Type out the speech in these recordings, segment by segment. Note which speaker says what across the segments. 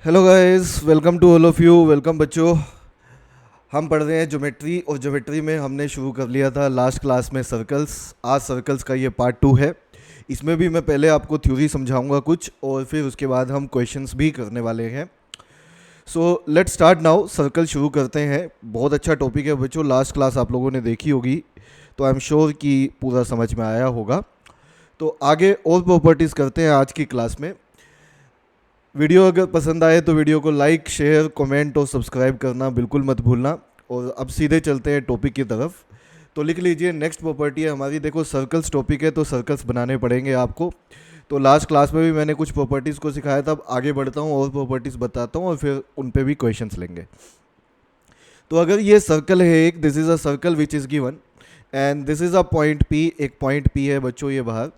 Speaker 1: Hello guys, welcome to all of you. Welcome बच्चों। हम पढ़ रहे हैं ज्योमेट्री, और ज्योमेट्री में हमने शुरू कर लिया था लास्ट क्लास में सर्कल्स। आज सर्कल्स का ये पार्ट 2 है। इसमें भी मैं पहले आपको थ्योरी समझाऊंगा कुछ, और फिर उसके बाद हम क्वेश्चंस भी करने वाले हैं। So let's start now. Circle शुरू करते हैं। बहुत अच्छा टॉपिक है बच्चों, लास्ट क्लास आप लोगों ने देखी होगी, तो आई एम श्योर कि पूरा समझ में आया होगा। तो आगे और प्रॉपर्टीज़ करते हैं आज की क्लास में। वीडियो अगर पसंद आए तो वीडियो को लाइक, शेयर, कमेंट और सब्सक्राइब करना बिल्कुल मत भूलना। और अब सीधे चलते हैं टॉपिक की तरफ। तो लिख लीजिए, नेक्स्ट प्रॉपर्टी है हमारी। देखो, सर्कल्स टॉपिक है तो सर्कल्स बनाने पड़ेंगे आपको। तो लास्ट क्लास में भी मैंने कुछ प्रॉपर्टीज़ को सिखाया था। अब आगे बढ़ता हूँ और प्रॉपर्टीज़ बताता हूँ, और फिर उन पे भी क्वेश्चंस लेंगे। तो अगर ये सर्कल है एक, this is a circle which is given, and this is a point P. एक पॉइंट पी है बच्चों ये बाहर।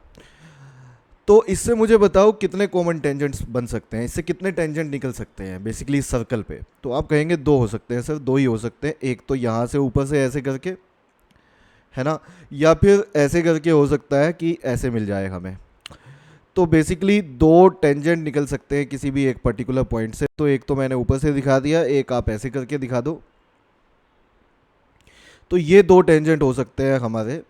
Speaker 1: तो इससे मुझे बताओ कितने कॉमन टेंजेंट्स बन सकते हैं, इससे कितने टेंजेंट निकल सकते हैं बेसिकली इस सर्कल पे। तो आप कहेंगे दो हो सकते हैं सर, दो ही हो सकते हैं। एक तो यहाँ से ऊपर से ऐसे करके, है ना, या फिर ऐसे करके हो सकता है कि ऐसे मिल जाए हमें। तो बेसिकली दो टेंजेंट निकल सकते हैं किसी भी एक पर्टिकुलर पॉइंट से। तो एक तो मैंने ऊपर से दिखा दिया, एक आप ऐसे करके दिखा दो। तो ये दो टेंजेंट हो सकते हैं हमारे।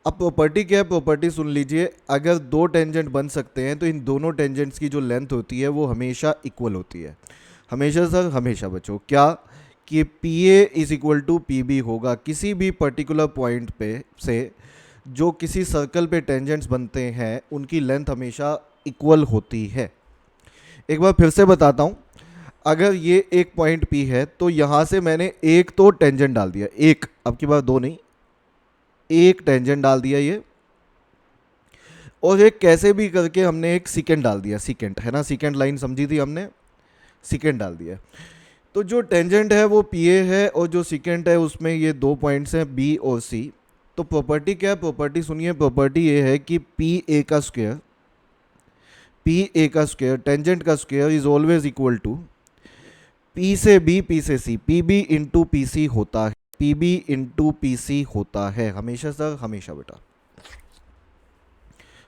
Speaker 1: अब प्रॉपर्टी क्या है, प्रॉपर्टी सुन लीजिए। अगर दो टेंजेंट बन सकते हैं तो इन दोनों टेंजेंट्स की जो लेंथ होती है वो हमेशा इक्वल होती है। हमेशा सर, हमेशा बच्चों। क्या कि P A is equal to P B होगा किसी भी पर्टिकुलर पॉइंट पे से। जो किसी सर्कल पे टेंजेंट्स बनते हैं उनकी लेंथ हमेशा इक्वल होती है। एक बार फिर से बताता हूँ। अगर ये एक पॉइंट पी है तो यहाँ से मैंने एक तो टेंजेंट डाल दिया, एक, अब की बार दो नहीं, एक टेंजेंट डाल दिया ये। और एक कैसे भी करके हमने एक सीकेंड डाल दिया, सीकेंड, है ना, सीकेंड लाइन समझी थी हमने, सीकेंड डाल दिया। तो जो टेंजेंट है वो पी ए है, और जो सीकेंड है उसमें ये दो पॉइंट्स हैं बी और सी। तो प्रॉपर्टी क्या है, प्रॉपर्टी सुनिए। प्रॉपर्टी ये है कि पी ए का स्क्वायर, पी ए का स्क्वायर, टेंजेंट का square is always equal to P से बी, पी से C, P B into P C होता है। P B into P C होता है हमेशा सर, हमेशा बेटा।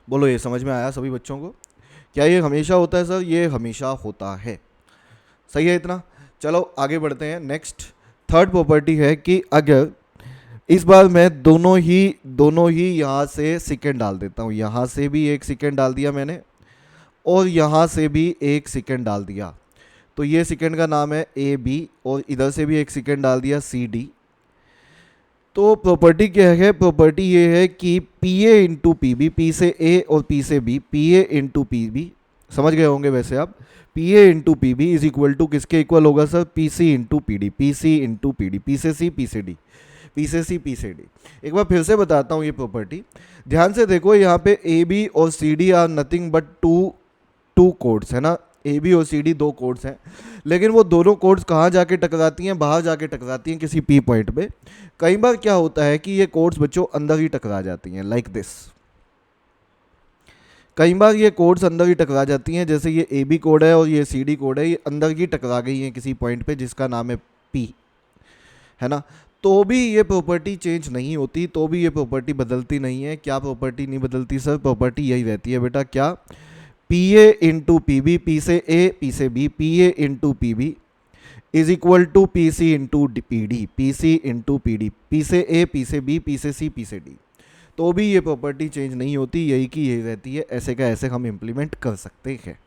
Speaker 1: बोलो, ये समझ में आया सभी बच्चों को? क्या ये हमेशा होता है सर? ये हमेशा होता है। सही है इतना? चलो आगे बढ़ते हैं। नेक्स्ट थर्ड प्रॉपर्टी है कि अगर इस बार मैं दोनों ही यहाँ से सेकेंड डाल देता हूँ। यहाँ से भी एक सेकेंड डाल दिया मैंने, और यहाँ से भी एक सेकेंड डाल दिया। तो ये सेकेंड का नाम है ए बी, और इधर से भी एक सेकेंड डाल दिया सी डी। तो प्रॉपर्टी क्या है, प्रॉपर्टी ये है कि P A into P B, P से ए और पी से B, P A into P B, समझ गए होंगे वैसे आप। P A into P B is equal to किसके इक्वल होगा sir? P C into P D, P C into P D, P से सी, पी से डी, पी से सी, पी से डी। एक बार फिर से बताता हूँ ये प्रॉपर्टी, ध्यान से देखो। यहाँ पे ए बी और C D are nothing but two chords, है ना। ए बी और सी डी दो कोड्स हैं, लेकिन वो दोनों कोड्स कहाँ जाके टकराती हैं? बाहर जाके टकराती हैं किसी पी पॉइंट पे। कई बार क्या होता है कि ये कोड्स बच्चों अंदर ही टकरा जाती हैं, लाइक दिस। कई बार ये कोड्स अंदर ही टकरा जाती हैं, जैसे ये ए बी कोड है और ये सी डी कोड है, ये अंदर ही टकरा गई हैं किसी पॉइंट पे जिसका नाम है पी, है ना। तो भी ये प्रॉपर्टी चेंज नहीं होती, तो भी ये प्रॉपर्टी बदलती नहीं है। क्या प्रॉपर्टी नहीं बदलती सर? प्रॉपर्टी यही रहती है बेटा, क्या? P A into P B, P से ए, पी से B, P A into P B is equal to P C into P D, P C into P D, P से ए, पी से B, P से C, P से D. तो भी ये property change नहीं होती, यही की यही रहती है। ऐसे का ऐसे हम इम्प्लीमेंट कर सकते हैं।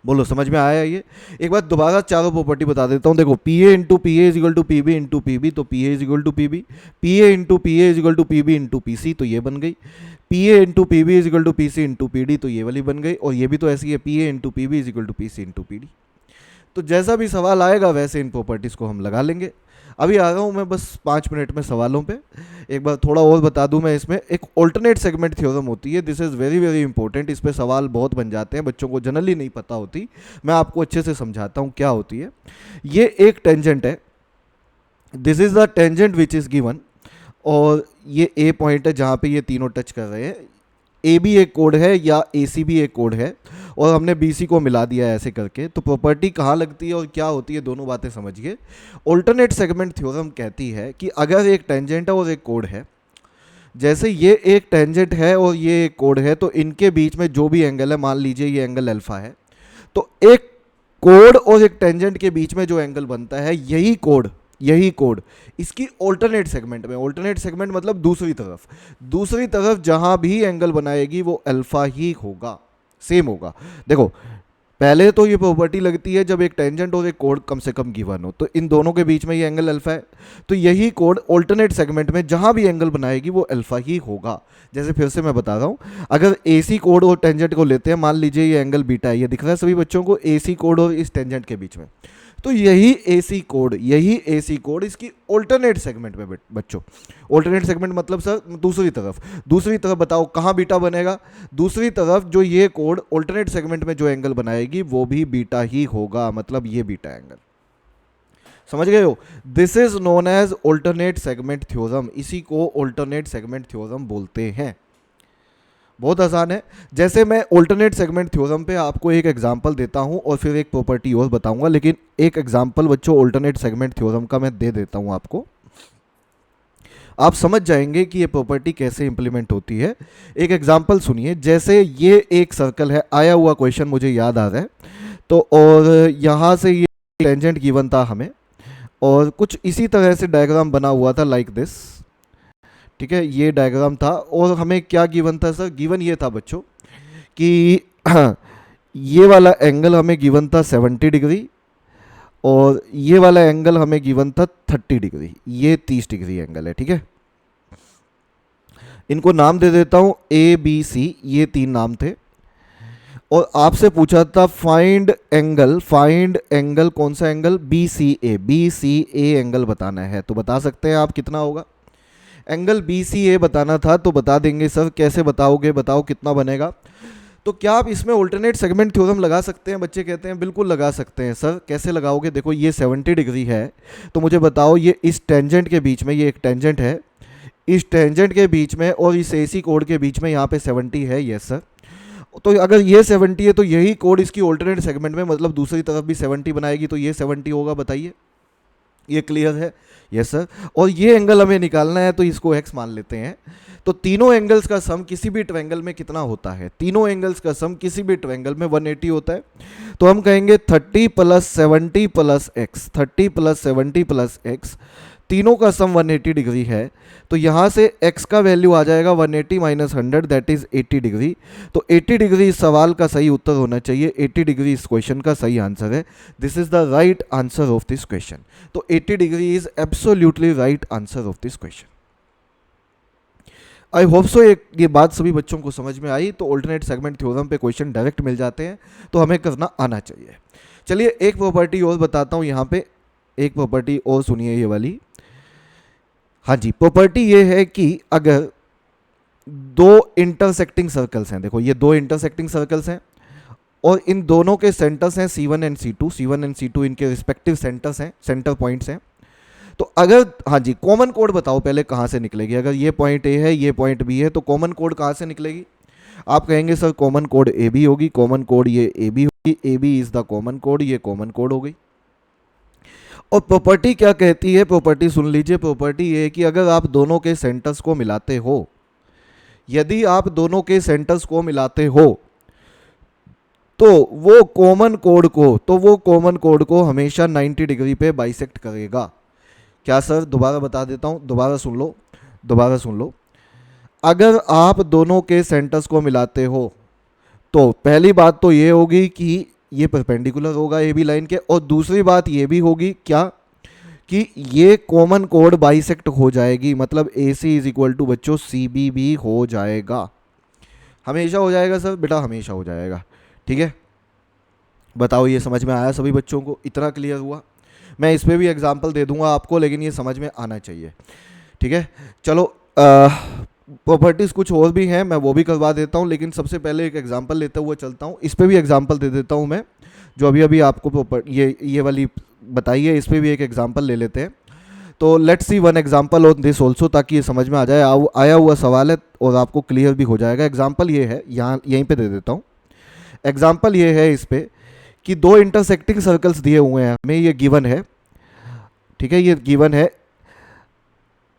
Speaker 1: बोलो, समझ में आया ये? एक बार दोबारा चारों प्रॉपर्टी बता देता हूँ। देखो, P A into P A is equal to P B into P B, तो P A is equal to P B. P A into P A is equal to P B into P C, तो ये बन गई। P A into P B is equal to P C into P D, तो ये वाली बन गई। और ये भी तो ऐसी है, P A into P B is equal to P C into P D. तो जैसा भी सवाल आएगा वैसे इन प्रॉपर्टीज़ को हम लगा लेंगे। अभी आ रहा हूँ मैं बस 5 मिनट में सवालों पे। एक बार थोड़ा और बता दूं मैं, इसमें एक ऑल्टरनेट सेगमेंट थ्योरम होती है। This is very very important. इस पे सवाल बहुत बन जाते हैं, बच्चों को जनरली नहीं पता होती। मैं आपको अच्छे से समझाता हूँ क्या होती है। ये एक टेंजेंट है, this is the tangent which is given, और ये ए पॉइंट है जहाँ पे ये तीनों टच कर रहे हैं। ए भी एक कोड है या ए सी भी एक कोड है, और हमने बी सी को मिला दिया है ऐसे करके। तो प्रॉपर्टी कहाँ लगती है और क्या होती है, दोनों बातें समझिए। ऑल्टरनेट सेगमेंट थ्योरम कहती है कि अगर एक टेंजेंट है और एक कोड है, जैसे ये एक टेंजेंट है और ये एक कोड है, तो इनके बीच में जो भी एंगल है, मान लीजिए ये एंगल अल्फा है, तो एक कोड और एक टेंजेंट के बीच में जो एंगल बनता है, यही कोड इसकी ऑल्टरनेट सेगमेंट में, ऑल्टरनेट सेगमेंट मतलब दूसरी तरफ जहां भी एंगल बनाएगी वो अल्फा ही होगा, सेम होगा। देखो पहले तो ये प्रॉपर्टी लगती है जब एक टेंजेंट और एक कोड कम से कम गिवन हो, तो इन दोनों के बीच में ये एंगल अल्फा है, तो यही कोड ऑल्टरनेट सेगमेंट में जहां भी एंगल बनाएगी वो अल्फा ही होगा। जैसे फिर से मैं बता रहा हूं, अगर एसी कोड और टेंजेंट को लेते हैं, मान लीजिए ये एंगल बीटा है, ये दिख रहा है सभी बच्चों को, एसी कोड और इस टेंजेंट के बीच में, तो यही एसी कोड इसकी ऑल्टरनेट सेगमेंट में बच्चों, ऑल्टरनेट सेगमेंट मतलब सर दूसरी तरफ बताओ कहाँ बीटा बनेगा, दूसरी तरफ जो ये कोड ऑल्टरनेट सेगमेंट में जो एंगल बनाएगी वो भी बीटा ही होगा, मतलब ये बीटा एंगल। समझ गए हो? This is known as alternate segment theorem, इसी को ऑल्टरनेट सेगमेंट थ्योरम बोलते हैं। बहुत आसान है। जैसे मैं ऑल्टरनेट सेगमेंट थ्योरम पे आपको एक एग्जांपल देता हूं और फिर एक प्रॉपर्टी और बताऊंगा, लेकिन एक एग्जांपल बच्चों ऑल्टरनेट सेगमेंट थ्योरम का मैं दे देता हूं आपको, आप समझ जाएंगे कि ये प्रॉपर्टी कैसे इंप्लीमेंट होती है। एक एग्जांपल सुनिए, जैसे ये एक सर्कल है, आया हुआ क्वेश्चन मुझे याद आ रहा है, तो और यहाँ से ये टेंजेंट गिवन था हमें, और कुछ इसी तरह से डायग्राम बना हुआ था लाइक दिस, ठीक है, ये डायग्राम था, और हमें क्या गिवन था सर? गिवन ये था बच्चों कि ये वाला एंगल हमें गिवन था 70 डिग्री, और ये वाला एंगल हमें गिवन था 30 डिग्री, ये 30 डिग्री एंगल है, ठीक है। इनको नाम दे देता हूं ए बी सी, ये 3 नाम थे, और आपसे पूछा था फाइंड एंगल कौन सा angle? B C A angle बताना है, तो बता सकते हैं आप कितना होगा? एंगल बी सी ए बताना था, तो बता देंगे सर, कैसे बताओगे, बताओ कितना बनेगा? तो क्या आप इसमें ऑल्टरनेट सेगमेंट थ्योरम लगा सकते हैं? बच्चे कहते हैं बिल्कुल लगा सकते हैं सर। कैसे लगाओगे? देखो ये 70 डिग्री है, तो मुझे बताओ ये इस टेंजेंट के बीच में, ये एक टेंजेंट है, इस टेंजेंट के बीच में और इस एसी कोड के बीच में यहाँ पे 70 है, यस सर। तो अगर ये 70 है तो यही कोड इसकी ऑल्टरनेट सेगमेंट में, मतलब दूसरी तरफ भी 70 बनाएगी, तो ये 70 होगा। बताइए, ये क्लियर है? Yes sir. और ये एंगल हमें निकालना है, तो इसको x मान लेते हैं। तो तीनों एंगल्स का सम किसी भी ट्रायंगल में कितना होता है? तीनों एंगल्स का सम किसी भी ट्रायंगल में 180 होता है। तो हम कहेंगे 30 + 70 + x, 30 + 70 + x, तीनों का सम 180 डिग्री है। तो यहाँ से x का वैल्यू आ जाएगा 180 - 100, दैट इज 80 डिग्री। तो 80 डिग्री इस सवाल का सही उत्तर होना चाहिए, 80 डिग्री इस क्वेश्चन का सही आंसर है। This is the right answer of this question. तो 80 degree is absolutely right answer of this question. I hope so ये बात सभी बच्चों को समझ में आई। तो ऑल्टरनेट सेगमेंट थ्योरम पे क्वेश्चन डायरेक्ट मिल जाते हैं, तो हमें करना आना चाहिए। चलिए एक प्रॉपर्टी और बताता हूँ, यहाँ पे एक प्रॉपर्टी और सुनिए, ये वाली। हाँ जी, प्रॉपर्टी ये है कि अगर दो इंटरसेक्टिंग सर्कल्स हैं, देखो ये 2 इंटरसेक्टिंग सर्कल्स हैं, और इन दोनों के सेंटर्स हैं C1 एंड C2 इनके रिस्पेक्टिव सेंटर्स हैं, सेंटर पॉइंट्स हैं। तो अगर, हाँ जी, कॉमन कोड बताओ पहले कहाँ से निकलेगी? अगर ये पॉइंट ए है, ये पॉइंट बी है, तो कॉमन कोड कहाँ से निकलेगी? आप कहेंगे सर कॉमन कोड ए बी होगी, कॉमन कोड ये ए बी होगी, A B is the common कोड, ये कॉमन कोड हो गई। और प्रॉपर्टी क्या कहती है? प्रॉपर्टी सुन लीजिए, प्रॉपर्टी ये है कि अगर आप दोनों के सेंटर्स को मिलाते हो, यदि आप दोनों के सेंटर्स को मिलाते हो, तो वो कॉमन कोड को हमेशा 90 डिग्री पे बाइसेक्ट करेगा। क्या सर? दोबारा बता देता हूं, दोबारा सुन लो। अगर आप दोनों के सेंटर्स को मिलाते हो, तो पहली बात तो ये होगी कि ये परपेंडिकुलर होगा ए बी लाइन के, और दूसरी बात ये भी होगी क्या, कि ये कॉमन कोड बाइसेक्ट हो जाएगी, मतलब ए सी इज इक्वल टू बच्चों सी बी भी हो जाएगा। हमेशा हो जाएगा सर? बेटा हमेशा हो जाएगा, ठीक है। बताओ ये समझ में आया सभी बच्चों को? इतना क्लियर हुआ? मैं इस पर भी एग्जाम्पल दे दूंगा आपको, लेकिन ये समझ में आना चाहिए, ठीक है। चलो प्रॉपर्टीज़ कुछ और भी हैं, मैं वो भी करवा देता हूँ, लेकिन सबसे पहले एक एग्जांपल लेते हुए चलता हूँ। इस पे भी एग्जांपल दे देता हूँ मैं, जो अभी आपको ये वाली बताई है, इस पर भी एक एग्जांपल ले लेते हैं। तो let's see one example on this also, ताकि ये समझ में आ जाए। आया हुआ सवाल है और आपको क्लियर भी हो जाएगा। एग्जाम्पल ये है, यहीं पर दे देता हूँ। एग्जाम्पल ये है इस पर कि 2 इंटरसेक्टिंग सर्कल्स दिए हुए हैं हमें, ये गिवन है, ठीक है, ये गिवन है।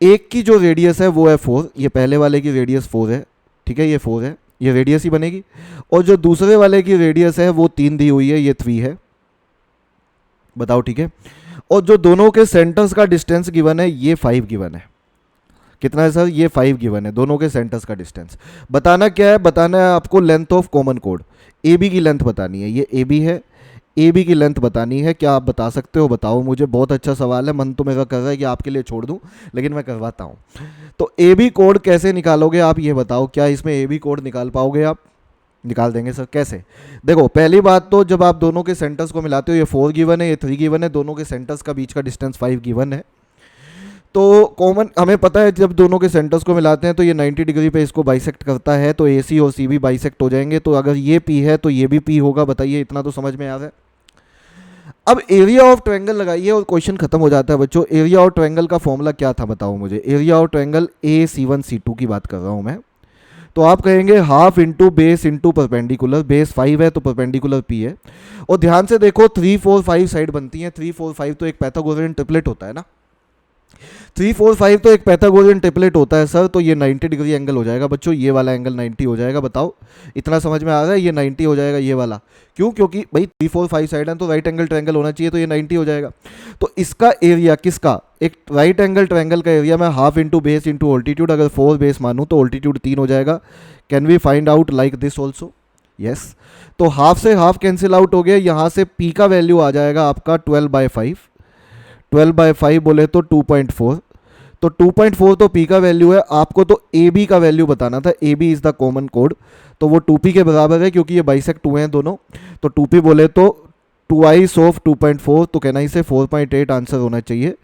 Speaker 1: एक की जो रेडियस है वो है 4, ये पहले वाले की रेडियस 4 है, ठीक है, ये 4 है, ये रेडियस ही बनेगी। और जो दूसरे वाले की रेडियस है वो 3 दी हुई है, ये 3 है, बताओ, ठीक है। और जो दोनों के सेंटर्स का डिस्टेंस गिवन है ये 5 गिवन है। कितना है सर? ये 5 गिवन है, दोनों के सेंटर्स का डिस्टेंस। बताना क्या है? बताना है आपको लेंथ ऑफ कॉमन कोड। ए बी की लेंथ बतानी है, ये ए बी है, ए बी की लेंथ बतानी है। क्या आप बता सकते हो? बताओ मुझे। बहुत अच्छा सवाल है, मन तो मेरा कर रहा है कि आपके लिए छोड़ दूं, लेकिन मैं करवाता हूं। तो ए बी कोड कैसे निकालोगे आप ये बताओ। क्या इसमें ए बी कोड निकाल पाओगे आप? निकाल देंगे सर। कैसे? देखो, पहली बात तो जब आप दोनों के सेंटर्स को मिलाते हो, ये 4 गिवन है, ये 3 गिवन है, दोनों के सेंटर्स का बीच का डिस्टेंस 5 गिवन है। तो कॉमन हमें पता है जब दोनों के सेंटर्स को मिलाते हैं तो ये 90 डिग्री पे इसको बाइसेक्ट करता है, तो ए सी और सी भी बाइसेक्ट हो जाएंगे। तो अगर ये पी है तो ये भी पी होगा। बताइए, इतना तो समझ में आ रहा है। अब एरिया ऑफ ट्रायंगल लगाइए और क्वेश्चन खत्म हो जाता है बच्चों। एरिया ऑफ ट्रायंगल का फॉर्मूला क्या था बताओ मुझे। एरिया ऑफ ट्रायंगल AC1C2 की बात कर रहा हूं मैं। तो आप कहेंगे half into base into perpendicular. Base 5 है तो परपेंडिकुलर P है। और ध्यान से देखो 3 4 5 साइड बनती हैं। 3 4 5 तो एक पैथागोरियन ट्रिपलेट होता है ना। 3 4 5 तो एक पैथागोरियन ट्रिपलेट होता है सर। तो ये 90 डिग्री एंगल हो जाएगा बच्चों। ये वाला एंगल 90 हो जाएगा। बताओ, इतना समझ में आ रहा है? ये 90 हो जाएगा ये वाला। क्यों? क्योंकि भाई 3 4 5 साइड है तो राइट एंगल ट्रायंगल होना चाहिए, तो ये 90 हो जाएगा। तो इसका एरिया किसका? एक राइट एंगल ट्रायंगल का एरिया मैं half into base into altitude, अगर 4 बेस मानूँ तो ऑल्टीट्यूड 3 हो जाएगा। Can we find out like this also? Yes. तो हाफ से हाफ कैंसिल आउट हो गया। यहाँ से पी का वैल्यू आ जाएगा आपका 12/5। 12/5 बोले तो 2.4। तो 2.4 तो पी का वैल्यू है। आपको तो ए बी का वैल्यू बताना था। A B is the common कोड, तो वो 2p के बराबर है क्योंकि ये बाइसेक्ट हुए हैं दोनों। तो 2p बोले तो 2i ऑफ 2.4, तो कहना ही से 4.8 आंसर होना चाहिए।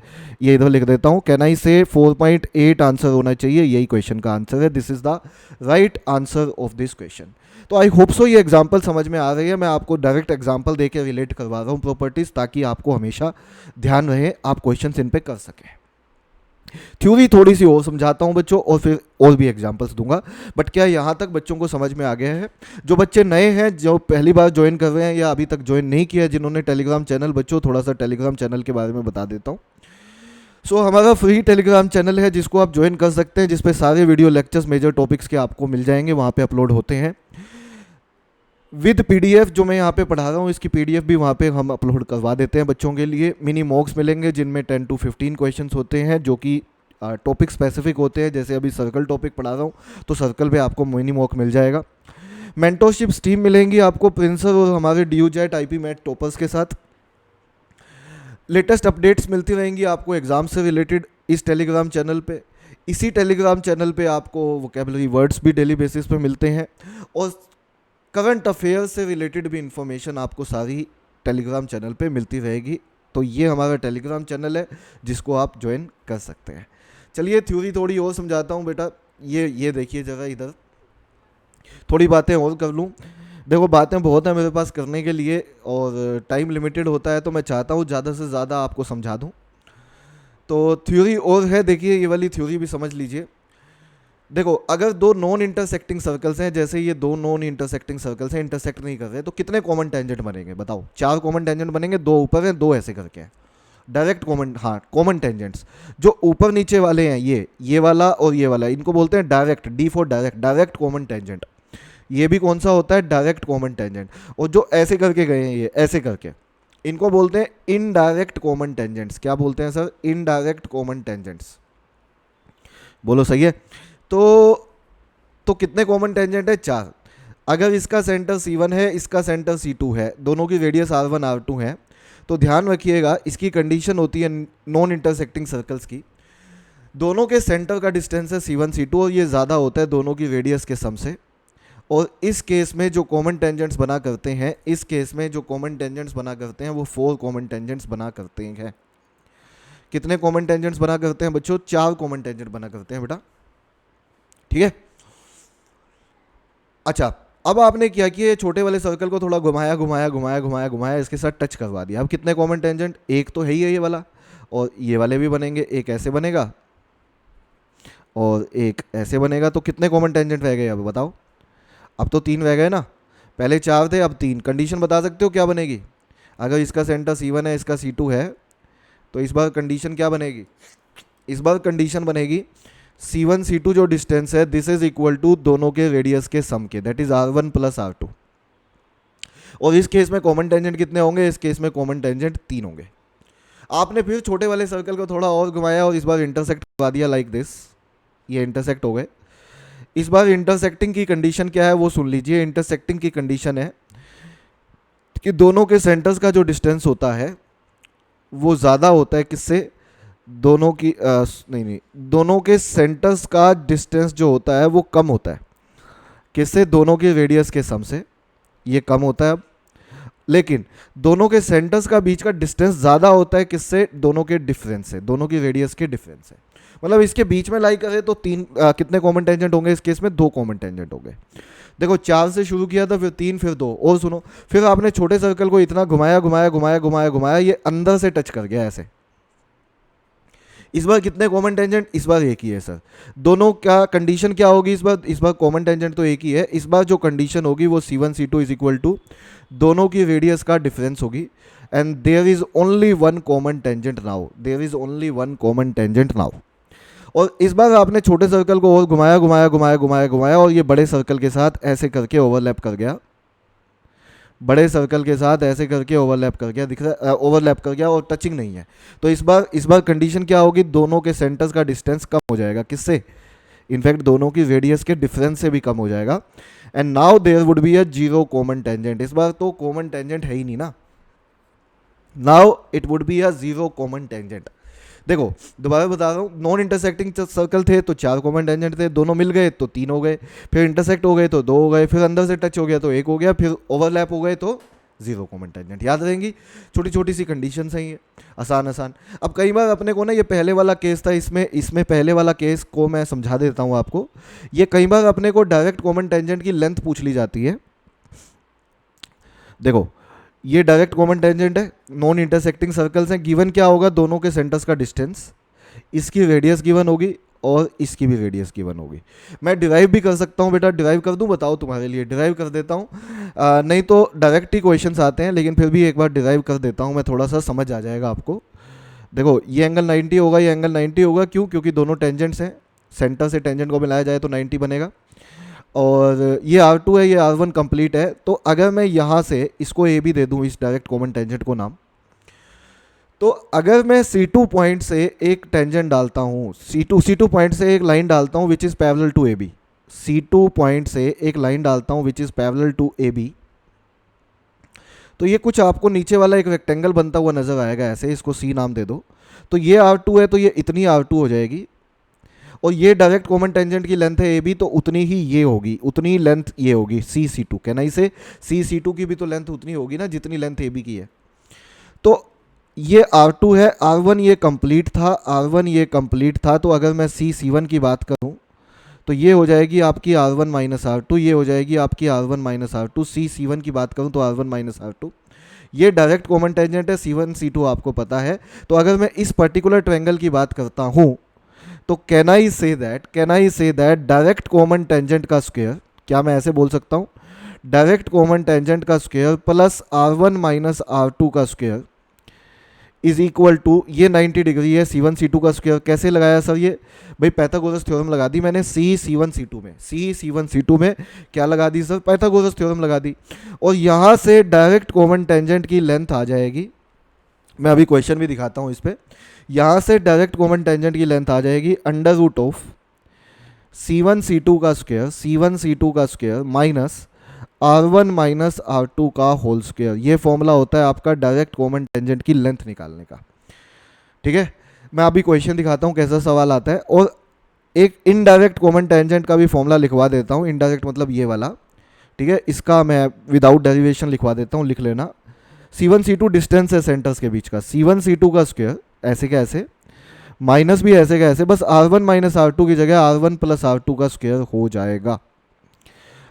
Speaker 1: ये इधर लिख देता हूँ, कहना ही से 4.8 आंसर होना चाहिए। यही क्वेश्चन का आंसर है। This is the right answer of this question. तो आई होप सो ये एग्जाम्पल समझ में आ रही है। मैं आपको डायरेक्ट एग्जाम्पल दे के रिलेट करवा रहा हूँ प्रॉपर्टीज, ताकि आपको हमेशा ध्यान रहे, आप क्वेश्चन इन पे कर सकें। थ्योरी थोड़ी सी और समझाता हूँ बच्चों, और फिर और भी एग्जांपल्स दूंगा। बट क्या यहाँ तक बच्चों को समझ में आ गया है? जो बच्चे नए हैं, जो पहली बार ज्वाइन कर रहे हैं या अभी तक ज्वाइन नहीं किया, जिन्होंने टेलीग्राम चैनल, बच्चों थोड़ा सा टेलीग्राम चैनल के बारे में बता देता हूँ। सो हमारा फ्री टेलीग्राम चैनल है जिसको आप ज्वाइन कर सकते हैं, जिसपे सारे वीडियो लेक्चर्स मेजर टॉपिक्स के आपको मिल जाएंगे, वहाँ पे अपलोड होते हैं विद पीडीएफ। जो मैं यहाँ पे पढ़ा रहा हूँ इसकी पीडीएफ भी वहाँ पे हम अपलोड करवा देते हैं बच्चों के लिए। मिनी मॉक्स मिलेंगे जिनमें 10 to 15 क्वेश्चन होते हैं, जो कि टॉपिक स्पेसिफिक होते हैं। जैसे अभी सर्कल टॉपिक पढ़ा रहा हूँ तो सर्कल पे आपको मिनी मॉक मिल जाएगा। मेंटोरशिप स्टीम मिलेंगी आपको प्रिंसर और हमारे DUJET IP मैट टॉपर्स के साथ। लेटेस्ट अपडेट्स मिलती रहेंगी आपको एग्जाम से रिलेटेड इस टेलीग्राम चैनल पे। इसी टेलीग्राम चैनल पे आपको वोकेबलरी वर्ड्स भी डेली बेसिस पे मिलते हैं, और करंट अफेयर्स से रिलेटेड भी इंफॉर्मेशन आपको सारी टेलीग्राम चैनल पे मिलती रहेगी। तो ये हमारा टेलीग्राम चैनल है जिसको आप ज्वाइन कर सकते हैं। चलिए थ्योरी थोड़ी और समझाता हूँ बेटा। ये देखिए जगह, इधर थोड़ी बातें और कर लूँ। देखो, बातें बहुत हैं मेरे पास करने के लिए, और टाइम लिमिटेड होता है, तो मैं चाहता हूँ ज़्यादा से ज़्यादा आपको समझा दूँ। तो थ्योरी और है, देखिए ये वाली थ्योरी भी समझ लीजिए। देखो, अगर दो नॉन इंटरसेक्टिंग सर्कल्स हैं, जैसे ये दो नॉन इंटरसेक्टिंग सर्कल्स हैं, इंटरसेक्ट नहीं कर रहे, तो कितने कॉमन टेंजेंट बनेंगे बताओ? 4 कॉमन टेंजेंट बनेंगे, 2 ऊपर हैं, 2 ऐसे करके हैं। डायरेक्ट कॉमन, हाँ कॉमन टेंजेंट्स जो ऊपर नीचे वाले हैं, ये वाला और ये वाला, इनको बोलते हैं direct. D for direct, direct common tangent. ये भी कौन सा होता है? Direct common tangent. और जो ऐसे करके गए हैं, ये ऐसे करके, इनको बोलते हैं इनडायरेक्ट कॉमन टेंजेंट्स। क्या बोलते हैं सर? Indirect common tangents. बोलो सही है। तो कितने कॉमन टेंजेंट है? 4। अगर इसका सेंटर C1 है, इसका सेंटर C2 है, दोनों की रेडियस R1 R2 है, तो ध्यान रखिएगा इसकी कंडीशन होती है नॉन इंटरसेक्टिंग सर्कल्स की। दोनों के सेंटर का डिस्टेंस है C1 C2, और ये ज़्यादा होता है दोनों की रेडियस के सम से। और इस केस में जो कॉमन टेंजेंट्स बना करते हैं, इस केस में जो कॉमन टेंजेंट्स बना करते हैं वो 4 कॉमन टेंजेंट्स बना करते हैं। कितने कॉमन टेंजेंट्स बना करते हैं बच्चों? 4 कॉमन टेंजेंट बना करते हैं बेटा, ठीक है। अच्छा, अब आपने क्या किया, छोटे वाले सर्कल को थोड़ा घुमाया घुमाया घुमाया घुमाया घुमाया, इसके साथ टच करवा दिया। अब कितने कॉमन टेंजेंट? एक तो है ही है ये वाला, और ये वाले भी बनेंगे। एक ऐसे बनेगा और एक ऐसे बनेगा। तो कितने कॉमन टेंजेंट रह गए अब बताओ? अब तो 3 रह गए ना, पहले 4 थे अब 3। कंडीशन बता सकते हो क्या बनेगी? अगर इसका सेंटर C1 है, इसका C2 है, तो इस बार कंडीशन क्या बनेगी? इस बार कंडीशन बनेगी C1 C2 जो डिस्टेंस है, दिस इज इक्वल टू दोनों के रेडियस के सम के, that is R1 plus R2। और इस केस में कॉमन टेंजेंट कितने होंगे, इस केस में कॉमन टेंजेंट 3 होंगे। आपने फिर छोटे वाले सर्कल को थोड़ा और घुमाया और इस बार इंटरसेक्ट करवा दिया लाइक दिस, ये इंटरसेक्ट हो गए। इस बार इंटरसेक्टिंग की कंडीशन क्या है वो सुन लीजिए। इंटरसेक्टिंग की कंडीशन है कि दोनों के सेंटर्स का जो डिस्टेंस होता है वो ज़्यादा होता है किससे, दोनों की नहीं, दोनों के सेंटर्स का डिस्टेंस जो होता है वो कम होता है किससे, दोनों के रेडियस के सम से, ये कम होता है अब। लेकिन दोनों के सेंटर्स का बीच का डिस्टेंस ज़्यादा होता है किससे, दोनों के डिफरेंस से, दोनों की रेडियस के डिफरेंस से। मतलब इसके बीच में लाई करें तो कितने कॉमन टेंजेंट होंगे, इस केस में 2 कॉमन टेंजेंट होंगे। देखो 4 से शुरू किया था, फिर 3, फिर 2, और सुनो, फिर आपने छोटे सर्कल को इतना घुमाया घुमाया घुमाया घुमाया घुमाया, ये अंदर से टच कर गया ऐसे। इस बार कितने कॉमन टेंजेंट, इस बार एक ही है सर। दोनों क्या कंडीशन क्या होगी इस बार कॉमन टेंजेंट तो एक ही है। इस बार जो कंडीशन होगी वो C1 C2 is equal to दोनों की रेडियस का डिफरेंस होगी, and there is only one common tangent now, there is only one common tangent now. और इस बार आपने छोटे सर्कल को और घुमाया घुमाया घुमाया घुमाया घुमाया और ये बड़े सर्कल के साथ ऐसे करके ओवरलैप कर गया, बड़े सर्कल के साथ ऐसे करके ओवरलैप कर गया, दिख रहा है, ओवरलैप कर गया और टचिंग नहीं है। तो इस बार कंडीशन क्या होगी, दोनों के सेंटर्स का डिस्टेंस कम हो जाएगा किससे, इनफैक्ट दोनों की रेडियस के डिफरेंस से भी कम हो जाएगा। And now there would be a 0 common tangent. इस बार तो कॉमन टेंजेंट है ही नहीं ना, now it would be a 0 common tangent. देखो दोबारा बता रहा हूँ, नॉन इंटरसेक्टिंग सर्कल थे तो 4 कॉमन टेंजेंट थे, दोनों मिल गए तो 3 हो गए, फिर इंटरसेक्ट हो गए तो 2 हो गए, फिर अंदर से टच हो गया तो 1 हो गया, फिर ओवरलैप हो गए तो 0 कॉमन टेंजेंट। याद रहेंगी, छोटी छोटी सी कंडीशन है ये, आसान आसान। अब कई बार अपने को ना, ये पहले वाला केस था, इसमें पहले वाला केस को मैं समझा देता हूँ आपको। ये कई बार अपने को डायरेक्ट कॉमन टेंजेंट की लेंथ पूछ ली जाती है। देखो ये डायरेक्ट कॉमन टेंजेंट है, नॉन इंटरसेक्टिंग सर्कल्स हैं, गिवन क्या होगा, दोनों के सेंटर्स का डिस्टेंस, इसकी रेडियस गिवन होगी और इसकी भी रेडियस गिवन होगी। मैं डिराइव भी कर सकता हूँ बेटा, डिराइव कर दूँ, बताओ तुम्हारे लिए, डिराइव कर देता हूँ। नहीं तो डायरेक्ट ही क्वेश्चंस आते हैं, लेकिन फिर भी एक बार डिराइव कर देता हूँ मैं, थोड़ा सा समझ आ जाएगा आपको। देखो ये एंगल 90 होगा, ये एंगल 90 होगा, क्यों, क्योंकि दोनों टेंजेंट्स हैं, सेंटर से टेंजेंट को मिलाया जाए तो 90 बनेगा। और ये R2 है, ये R1 कंप्लीट है। तो अगर मैं यहाँ से इसको A भी दे दूँ, इस डायरेक्ट कॉमन टेंजेंट को नाम, तो अगर मैं C2 पॉइंट से एक टेंजेंट डालता हूँ, C2 पॉइंट से एक लाइन डालता हूँ which is parallel to AB, C2 point से एक लाइन डालता हूँ which is parallel to AB, तो ये कुछ आपको नीचे वाला एक रेक्टेंगल बनता हुआ नजर आएगा ऐसे, इसको C नाम दे दो। तो ये R2 है तो ये इतनी R2 हो जाएगी, और ये डायरेक्ट कॉमन टेंजेंट की लेंथ है AB, तो उतनी ही ये होगी, उतनी लेंथ ये होगी C2। कहना इसे C2 की भी तो लेंथ उतनी होगी ना जितनी लेंथ AB की है। तो ये R2 है, R1 ये कंप्लीट था, R1 ये कंप्लीट था। तो अगर मैं C1 की बात करूं तो ये हो जाएगी आपकी R1 माइनस R2, ये हो जाएगी आपकी R1 माइनस R2। C1 की बात करूं तो R1 माइनस R2, ये डायरेक्ट कॉमन टेंजेंट है, C1 C2 आपको पता है। तो अगर मैं इस पर्टिकुलर ट्रायंगल की बात करता हूं तो can I say that direct common tangent का स्क्वायर, क्या मैं ऐसे बोल सकता हूँ, डायरेक्ट कॉमन टेंजेंट का square plus R1 minus R2 का स्क्वायर इज इक्वल टू, ये 90 डिग्री है, C1 C2 का स्क्वायर। कैसे लगाया सर ये, भाई पाइथागोरस थ्योरम लगा दी मैंने C1 C2 में क्या लगा दी सर, पाइथागोरस थ्योरम लगा दी। और यहाँ से डायरेक्ट कॉमन टेंजेंट की लेंथ आ जाएगी, मैं अभी क्वेश्चन भी दिखाता हूँ इस पर। यहाँ से डायरेक्ट कॉमन टेंजेंट की लेंथ आ जाएगी under root of C1 C2 का square minus R1 minus R2 का होल स्क्वायर। ये फॉर्मूला होता है आपका डायरेक्ट कॉमन टेंजेंट की लेंथ निकालने का। ठीक है, मैं अभी क्वेश्चन दिखाता हूँ कैसा सवाल आता है, और एक इनडायरेक्ट कॉमन टेंजेंट का भी फॉर्मूला लिखवा देता हूँ। इनडायरेक्ट मतलब ये वाला, ठीक है, इसका मैं विदाउट डेरिवेशन लिखवा देता हूँ, लिख लेना। C1 C2 डिस्टेंस है सेंटर्स के बीच का, C1 C2 का स्क्वायर ऐसे का ऐसे, माइनस भी ऐसे का ऐसे, बस R1 माइनस R2 की जगह R1 प्लस R2 का स्क्वायर हो जाएगा।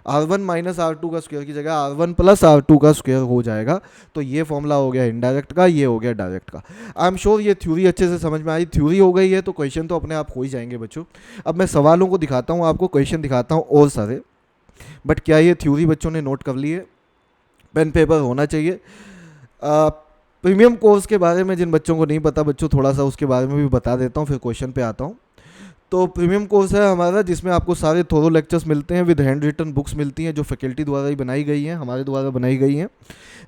Speaker 1: R1 माइनस R2 का स्क्वायर की जगह R1 प्लस R2 का स्क्वायर हो जाएगा। तो ये फॉर्मूला हो गया इनडायरेक्ट का, ये हो गया डायरेक्ट का। आई एम श्योर ये थ्योरी अच्छे से समझ में आई, थ्योरी हो गई है तो क्वेश्चन तो अपने आप हो ही जाएंगे बच्चों। अब मैं सवालों को दिखाता हूँ आपको, क्वेश्चन दिखाता हूँ और सारे, बट क्या ये थ्योरी बच्चों ने नोट कर ली है, पेन पेपर होना चाहिए। प्रीमियम कोर्स के बारे में जिन बच्चों को नहीं पता बच्चों, थोड़ा सा उसके बारे में भी बता देता हूँ, फिर क्वेश्चन पे आता हूँ। तो प्रीमियम कोर्स है हमारा, जिसमें आपको सारे थोरो लेक्चर्स मिलते हैं, विद हैंड रिटन बुक्स मिलती हैं जो फैकल्टी द्वारा ही बनाई गई हैं, हमारे द्वारा बनाई गई हैं।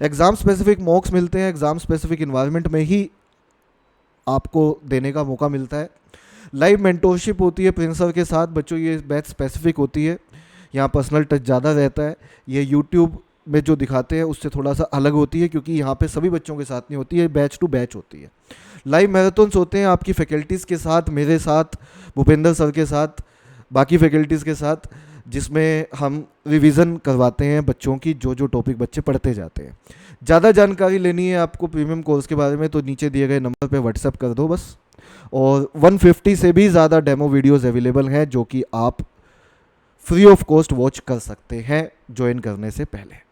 Speaker 1: एग्ज़ाम स्पेसिफिक मॉक्स मिलते हैं, एग्ज़ाम स्पेसिफिक इन्वायरमेंट में ही आपको देने का मौका मिलता है। लाइव मेंटोरशिप होती है प्रिंस सर के साथ। बच्चों ये बैच स्पेसिफिक होती है, यहाँ पर्सनल टच ज़्यादा रहता है। ये यूट्यूब में जो दिखाते हैं उससे थोड़ा सा अलग होती है, क्योंकि यहाँ पे सभी बच्चों के साथ नहीं होती है, बैच टू बैच होती है। लाइव मैराथन्स होते हैं आपकी फैकल्टीज़ के साथ, मेरे साथ, भूपेंद्र सर के साथ, बाकी फैकल्टीज़ के साथ, जिसमें हम रिवीजन करवाते हैं बच्चों की, जो जो टॉपिक बच्चे पढ़ते जाते हैं। ज़्यादा जानकारी लेनी है आपको प्रीमियम कोर्स के बारे में तो नीचे दिए गए नंबर पे व्हाट्सएप कर दो बस। और 150 से भी ज़्यादा डेमो वीडियोस अवेलेबल हैं जो कि आप फ्री ऑफ कॉस्ट वॉच कर सकते हैं ज्वाइन करने से पहले।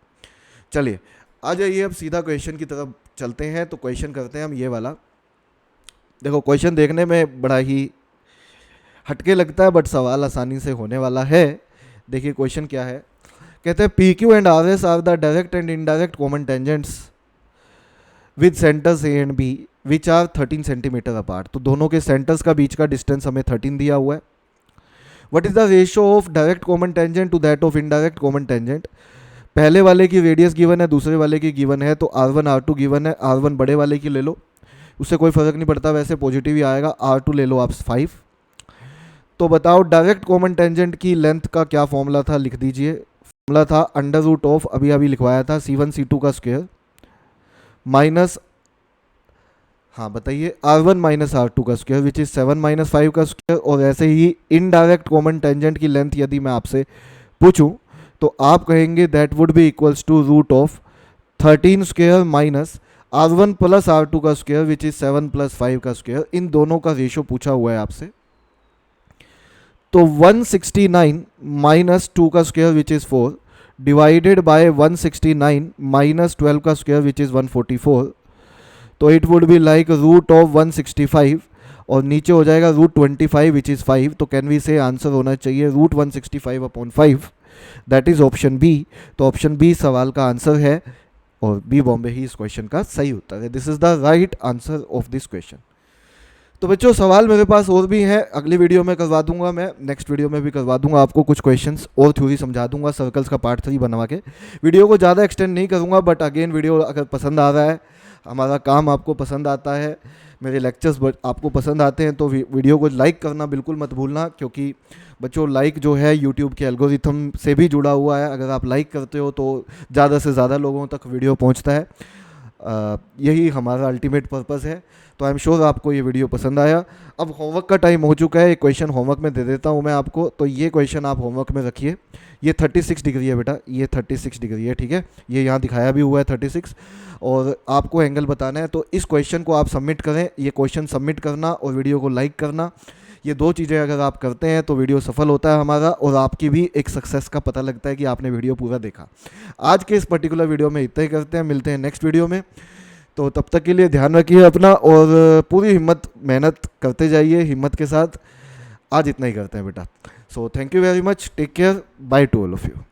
Speaker 1: चलिए आ जाइए अब सीधा क्वेश्चन की तरफ चलते हैं। तो क्वेश्चन करते हैं हम ये वाला। देखो क्वेश्चन देखने में बड़ा ही हटके लगता है, बट सवाल आसानी से होने वाला है। देखिए क्वेश्चन क्या है, कहते हैं P Q and R S are the direct and indirect common tangents with centres A and B which are 13 centimetre apart. तो दोनों के सेंटर्स का बीच का डिस्टेंस हमें 13 दिया हुआ है। What is the ratio of direct common tangent to that of indirect common tangent. पहले वाले की रेडियस गिवन है, दूसरे वाले की गिवन है, तो R1 R2 गिवन है। R1 बड़े वाले की ले लो, उससे कोई फ़र्क नहीं पड़ता, वैसे पॉजिटिव ही आएगा। R2 ले लो आप 5। तो बताओ डायरेक्ट कॉमन टेंजेंट की लेंथ का क्या फॉर्मूला था, लिख दीजिए। फॉर्मूला था अंडर रूट ऑफ, अभी अभी लिखवाया था, C1 C2 का स्क्वायर माइनस, हाँ बताइए, R1 माइनस R2 का स्क्वायर विच इज 7 माइनस 5 का स्क्वायर। और ऐसे ही इनडायरेक्ट कॉमन टेंजेंट की लेंथ यदि मैं आपसे पूछूं तो आप कहेंगे that would be equals to root of 13 square minus R1 plus R2 का स्क्वायर विच इज 7 प्लस 5 का स्क्वायर। इन दोनों का रेशियो पूछा हुआ है आपसे। तो 169 माइनस 2 का square which is 4 divided by 169 minus 12 का स्क्वायर विच इज 144। तो it would be like root of 165 और नीचे हो जाएगा रूट 25 विच इज़ 5। तो कैन वी से आंसर होना चाहिए root 165 upon 5, that is option B. तो ऑप्शन बी सवाल का आंसर है और बी बॉम्बे ही इस क्वेश्चन का सही उत्तर है। This is the right answer of this question. तो बच्चों सवाल मेरे पास और भी हैं, अगली वीडियो में करवा दूंगा, मैं नेक्स्ट वीडियो में भी करवा दूंगा आपको कुछ क्वेश्चंस और थ्योरी समझा दूंगा सर्कल्स का पार्ट 3 बनवा के। वीडियो को ज़्यादा एक्सटेंड नहीं करूंगा, बट अगेन वीडियो अगर पसंद आ रहा है, हमारा काम आपको पसंद आता है, मेरे लेक्चर्स आपको पसंद आते हैं, तो वीडियो को लाइक करना बिल्कुल मत भूलना, क्योंकि बच्चों लाइक जो है यूट्यूब के एल्गोरिथम से भी जुड़ा हुआ है। अगर आप लाइक करते हो तो ज़्यादा से ज़्यादा लोगों तक वीडियो पहुंचता है। यही हमारा अल्टीमेट पर्पस है। तो आई एम श्योर आपको ये वीडियो पसंद आया। अब होमवर्क का टाइम हो चुका है, एक क्वेश्चन होमवर्क में दे देता हूँ मैं आपको। तो ये क्वेश्चन आप होमवर्क में रखिए। ये 36 डिग्री है बेटा, ये 36 डिग्री है, ठीक है, ये यहाँ दिखाया भी हुआ है 36, और आपको एंगल बताना है। तो इस क्वेश्चन को आप सबमिट करें, ये क्वेश्चन सबमिट करना और वीडियो को लाइक करना। ये दो चीज़ें अगर आप करते हैं तो वीडियो सफल होता है हमारा, और आपकी भी एक सक्सेस का पता लगता है कि आपने वीडियो पूरा देखा। आज के इस पर्टिकुलर वीडियो में इतना ही करते हैं, मिलते हैं नेक्स्ट वीडियो में। तो तब तक के लिए ध्यान रखिए अपना, और पूरी हिम्मत मेहनत करते जाइए हिम्मत के साथ। आज इतना ही करते हैं बेटा। So thank you very much, take care, bye to all of you.